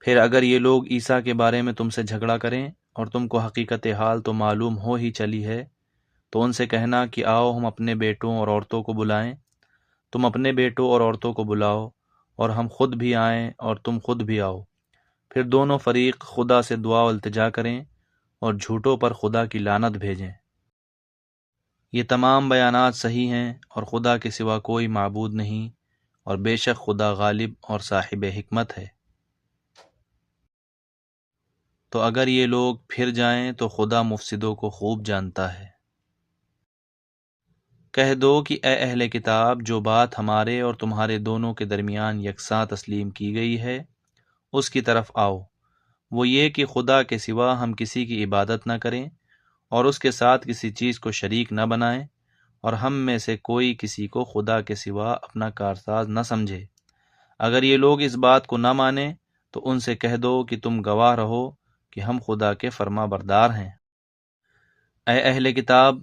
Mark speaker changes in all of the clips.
Speaker 1: پھر اگر یہ لوگ عیسیٰ کے بارے میں تم سے جھگڑا کریں اور تم کو حقیقت حال تو معلوم ہو ہی چلی ہے، تو ان سے کہنا کہ آؤ ہم اپنے بیٹوں اور عورتوں کو بلائیں، تم اپنے بیٹوں اور عورتوں کو بلاؤ اور ہم خود بھی آئیں اور تم خود بھی آؤ، پھر دونوں فریق خدا سے دعا و التجا کریں اور جھوٹوں پر خدا کی لعنت بھیجیں۔ یہ تمام بیانات صحیح ہیں اور خدا کے سوا کوئی معبود نہیں، اور بے شک خدا غالب اور صاحب حکمت ہے۔ تو اگر یہ لوگ پھر جائیں تو خدا مفسدوں کو خوب جانتا ہے۔ کہہ دو کہ اے اہل کتاب، جو بات ہمارے اور تمہارے دونوں کے درمیان یکساں تسلیم کی گئی ہے اس کی طرف آؤ، وہ یہ کہ خدا کے سوا ہم کسی کی عبادت نہ کریں اور اس کے ساتھ کسی چیز کو شریک نہ بنائیں، اور ہم میں سے کوئی کسی کو خدا کے سوا اپنا کارساز نہ سمجھے۔ اگر یہ لوگ اس بات کو نہ مانیں تو ان سے کہہ دو کہ تم گواہ رہو کہ ہم خدا کے فرما بردار ہیں۔ اے اہل کتاب،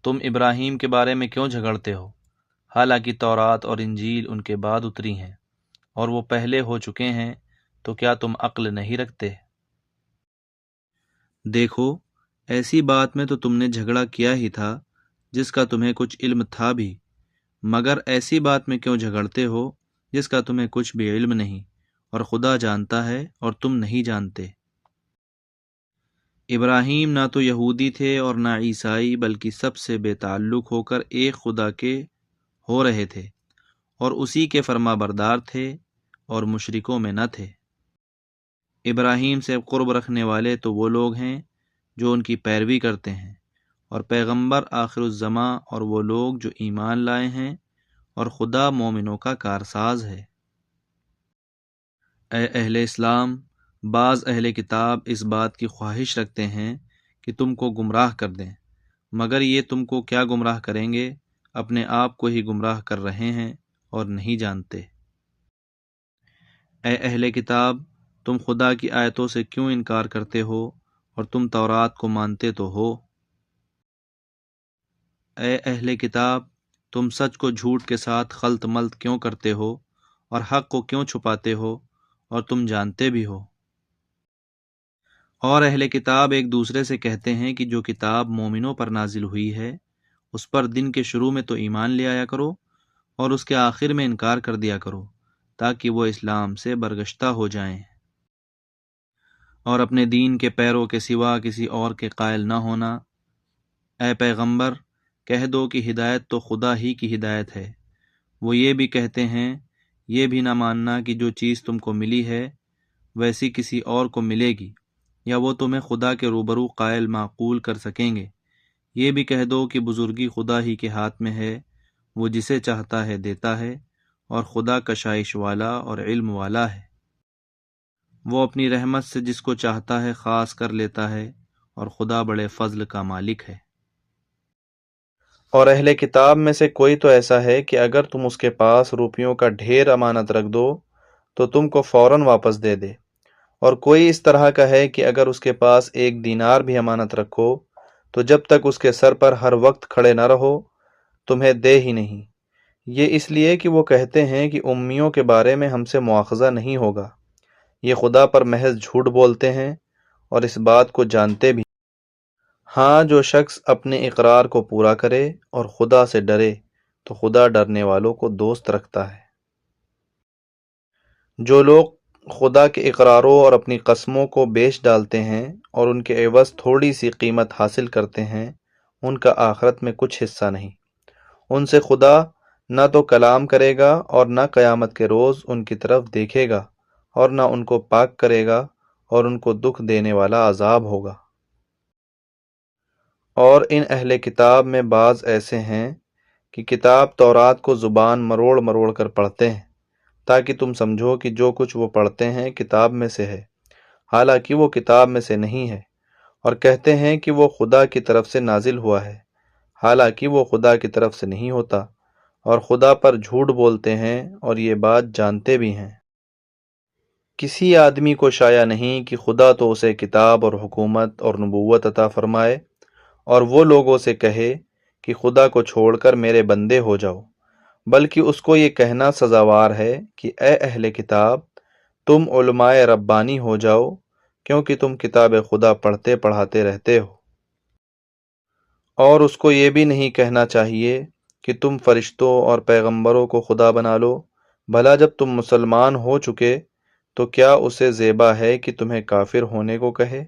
Speaker 1: تم ابراہیم کے بارے میں کیوں جھگڑتے ہو، حالانکہ تورات اور انجیل ان کے بعد اتری ہیں اور وہ پہلے ہو چکے ہیں، تو کیا تم عقل نہیں رکھتے؟ دیکھو، ایسی بات میں تو تم نے جھگڑا کیا ہی تھا جس کا تمہیں کچھ علم تھا بھی، مگر ایسی بات میں کیوں جھگڑتے ہو جس کا تمہیں کچھ بھی علم نہیں، اور خدا جانتا ہے اور تم نہیں جانتے۔ ابراہیم نہ تو یہودی تھے اور نہ عیسائی، بلکہ سب سے بے تعلق ہو کر ایک خدا کے ہو رہے تھے، اور اسی کے فرما بردار تھے اور مشرکوں میں نہ تھے۔ ابراہیم سے قرب رکھنے والے تو وہ لوگ ہیں جو ان کی پیروی کرتے ہیں، اور پیغمبر آخر الزماں اور وہ لوگ جو ایمان لائے ہیں، اور خدا مومنوں کا کارساز ہے۔ اے اہل اسلام، بعض اہل کتاب اس بات کی خواہش رکھتے ہیں کہ تم کو گمراہ کر دیں، مگر یہ تم کو کیا گمراہ کریں گے، اپنے آپ کو ہی گمراہ کر رہے ہیں اور نہیں جانتے۔ اے اہل کتاب، تم خدا کی آیتوں سے کیوں انکار کرتے ہو اور تم تورات کو مانتے تو ہو؟ اے اہل کتاب، تم سچ کو جھوٹ کے ساتھ خلط ملط کیوں کرتے ہو اور حق کو کیوں چھپاتے ہو اور تم جانتے بھی ہو؟ اور اہل کتاب ایک دوسرے سے کہتے ہیں کہ جو کتاب مومنوں پر نازل ہوئی ہے اس پر دن کے شروع میں تو ایمان لے آیا کرو اور اس کے آخر میں انکار کر دیا کرو، تاکہ وہ اسلام سے برگشتہ ہو جائیں، اور اپنے دین کے پیروں کے سوا کسی اور کے قائل نہ ہونا۔ اے پیغمبر، کہہ دو کہ ہدایت تو خدا ہی کی ہدایت ہے۔ وہ یہ بھی کہتے ہیں، یہ بھی نہ ماننا کہ جو چیز تم کو ملی ہے ویسی کسی اور کو ملے گی، یا وہ تمہیں خدا کے روبرو قائل معقول کر سکیں گے۔ یہ بھی کہہ دو کہ بزرگی خدا ہی کے ہاتھ میں ہے، وہ جسے چاہتا ہے دیتا ہے، اور خدا کشائش والا اور علم والا ہے۔ وہ اپنی رحمت سے جس کو چاہتا ہے خاص کر لیتا ہے، اور خدا بڑے فضل کا مالک ہے۔ اور اہل کتاب میں سے کوئی تو ایسا ہے کہ اگر تم اس کے پاس روپیوں کا ڈھیر امانت رکھ دو تو تم کو فوراً واپس دے دے، اور کوئی اس طرح کا ہے کہ اگر اس کے پاس 1 دینار بھی امانت رکھو تو جب تک اس کے سر پر ہر وقت کھڑے نہ رہو تمہیں دے ہی نہیں۔ یہ اس لیے کہ وہ کہتے ہیں کہ امیوں کے بارے میں ہم سے مواخذہ نہیں ہوگا۔ یہ خدا پر محض جھوٹ بولتے ہیں اور اس بات کو جانتے بھی۔ ہاں، جو شخص اپنے اقرار کو پورا کرے اور خدا سے ڈرے تو خدا ڈرنے والوں کو دوست رکھتا ہے۔ جو لوگ خدا کے اقراروں اور اپنی قسموں کو بیچ ڈالتے ہیں اور ان کے عوض تھوڑی سی قیمت حاصل کرتے ہیں، ان کا آخرت میں کچھ حصہ نہیں۔ ان سے خدا نہ تو کلام کرے گا اور نہ قیامت کے روز ان کی طرف دیکھے گا، اور نہ ان کو پاک کرے گا، اور ان کو دکھ دینے والا عذاب ہوگا۔ اور ان اہل کتاب میں بعض ایسے ہیں کہ کتاب تورات کو زبان مروڑ مروڑ کر پڑھتے ہیں، تاکہ تم سمجھو کہ جو کچھ وہ پڑھتے ہیں کتاب میں سے ہے، حالانکہ وہ کتاب میں سے نہیں ہے، اور کہتے ہیں کہ وہ خدا کی طرف سے نازل ہوا ہے، حالانکہ وہ خدا کی طرف سے نہیں ہوتا، اور خدا پر جھوٹ بولتے ہیں اور یہ بات جانتے بھی ہیں۔ کسی آدمی کو شایع نہیں کہ خدا تو اسے کتاب اور حکومت اور نبوت عطا فرمائے اور وہ لوگوں سے کہے کہ خدا کو چھوڑ کر میرے بندے ہو جاؤ، بلکہ اس کو یہ کہنا سزاوار ہے کہ اے اہل کتاب، تم علماء ربانی ہو جاؤ، کیونکہ تم کتاب خدا پڑھتے پڑھاتے رہتے ہو۔ اور اس کو یہ بھی نہیں کہنا چاہیے کہ تم فرشتوں اور پیغمبروں کو خدا بنا لو۔ بھلا جب تم مسلمان ہو چکے تو کیا اسے زیبا ہے کہ تمہیں کافر ہونے کو کہے؟